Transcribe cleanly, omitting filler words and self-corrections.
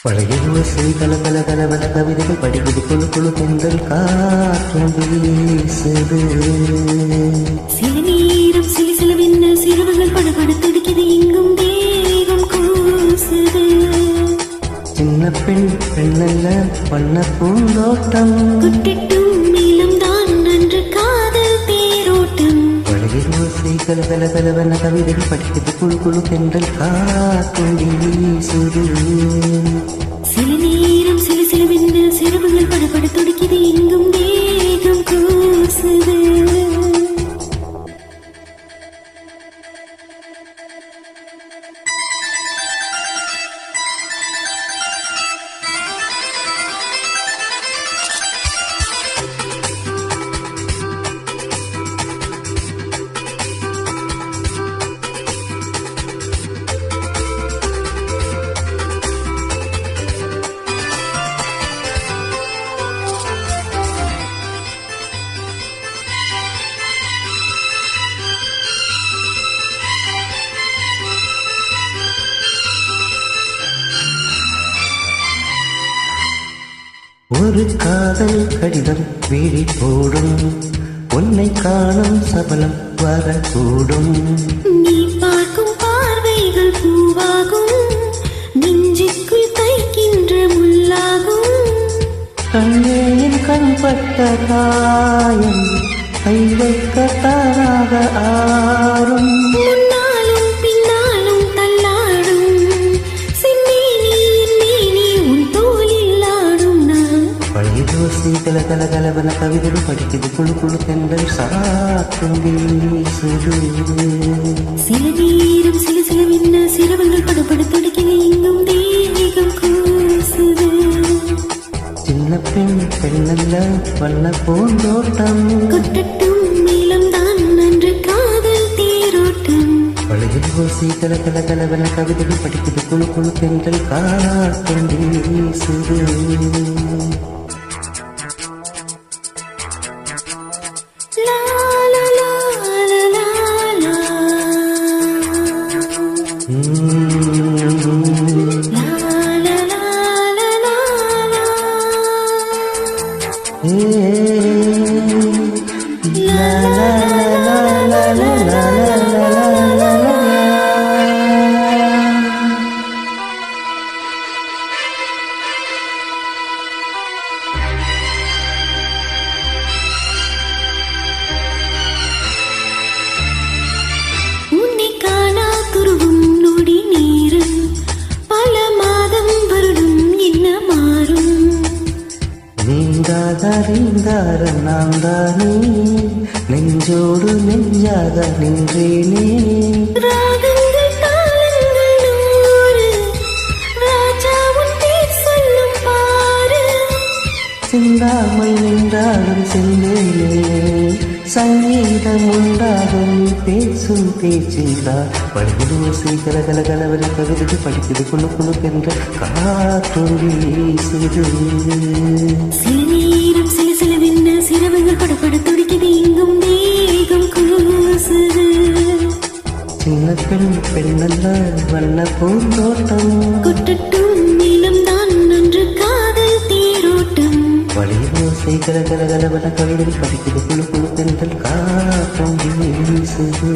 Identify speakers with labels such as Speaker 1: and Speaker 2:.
Speaker 1: பழையோசை கல கல கலவன கவிதைகள் படிக்குது குழு குழு பெண்கள் காற்றும் வீசுது.
Speaker 2: சில நேரம் சில சிலவென்ன சிறுவர்கள் படபட துடிக்குது எங்கும் தேகம் கூசுது.
Speaker 1: சின்ன பெண் பெண்ணல்ல வண்ண பூந்தோட்டம்
Speaker 2: குட்டிட்டும் நீளம் தான் நன்று காதல் தேரோட்டம்.
Speaker 1: பழையோசை கல கல கலவன கவிதைகள் படிக்குது குழு குழு பெண்கள் காற்றும் வீசுது.
Speaker 2: சில நேரம் சில சிலவென்ன சிறுவர்கள் படபட துடிக்குது எங்கும் தேகம் கூசுது.
Speaker 1: ஒரு காதல் கடிதம் வீழி போடும் உன்னை காணும் சபலம் வரக்கூடும்.
Speaker 2: நீ பார்க்கும் பார்வைகள் பூவாகும் நெஞ்சுக்குள் தைக்கின்ற முள்ளாகும்.
Speaker 1: கண்ணேயின் கண்பட்ட காயம் கை வைக்க தாராக ஆறும்.
Speaker 2: முன்னாலும் பின்னாலும் தள்ளாடும் செம்மேனி என் மேனி உன் தோளில் ஆடும் நான்.
Speaker 1: பழையோசை கல கல கலவன கவிதைகள் படிக்குது குழு குழு பெண்கள் சாற்றும் வீசுது.
Speaker 2: சில நேரம் சில சிலவென்ன சிறுவர்கள் படபட துடிக்குது எங்கும் தேகம் கூசுது.
Speaker 1: சின்ன பெண் பெண்ணல்ல வண்ண பூந்தோட்டம்
Speaker 2: கொட்டட்டும் நீளம் தான் நன்று காதல் தேரோட்டம்.
Speaker 1: பழையோசை கல கல கலவன கவிதைகள் படிக்குது குழு குழு பெண்கள் காற்றும் வீசுது.
Speaker 2: லா லா லா லா லா லா. லா லா லா லா லா லா.
Speaker 1: லா லா லா லா லா லா லா.
Speaker 2: உன்னை காணா துருவும் நொடி நேரம் பல மாதம் வருடம் என்ன மாறும்.
Speaker 1: நீங்காத ரீங்கார நான் தானே நெஞ்சோடு நெஞ்சாக நின்றேனே.
Speaker 2: ராகங்கள் தாளங்கள் நூறு ராஜா உன் பேர் சொல்லும் பாரு.
Speaker 1: சிந்தாமல் நின்றாலும் செல்வேனே சங்கீதம் உண்டாகும் நீ பேசும் பேச்சிந்தா. பழையோசை கல கல கலவன கவிதைகள் படிக்குது குழு குழு பெண்கள் காற்றும் வீசுது.
Speaker 2: சில நேரம் சில சிலவென்ன சிறுவர்கள் படபட துடிக்குது எங்கும் தேகம் கூசுது.
Speaker 1: சின்ன பெண் பெண்ணல்ல வண்ண பூந்தோட்டம்
Speaker 2: கொட்டட்டும் நீளம் தான் நன்று காதல் தேரோட்டம்.
Speaker 1: பழையோசை கல கல கலவன கவிதைகள் படிக்குது குழு குழு பெண்கள் காற்றும் வீசுது.